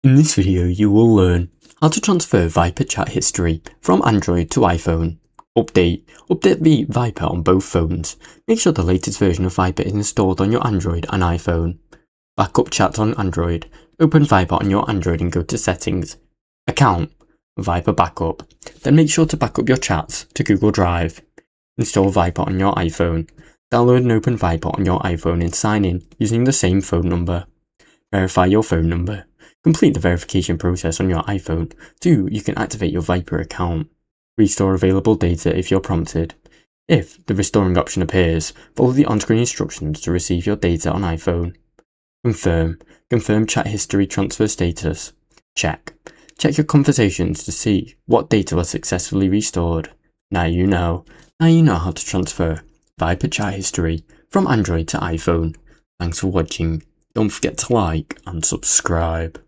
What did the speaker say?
In this video you will learn how to transfer Viper chat history from Android to iPhone. Update the Viper on both phones. Make sure the latest version of Viper is installed on your Android and iPhone. Backup chat on Android. Open Viper on your Android and go to Settings. Account. Viper Backup. Then make sure to back up your chats to Google Drive. Install Viper on your iPhone. Download and open Viper on your iPhone and sign in using the same phone number. Verify your phone number. Complete the verification process on your iPhone, so you can activate your Viper account. Restore available data if you're prompted. If the restoring option appears, follow the on-screen instructions to receive your data on iPhone. Confirm chat history transfer status. Check your conversations to see what data was successfully restored. Now you know how to transfer Viper chat history from Android to iPhone. Thanks for watching. Don't forget to like and subscribe.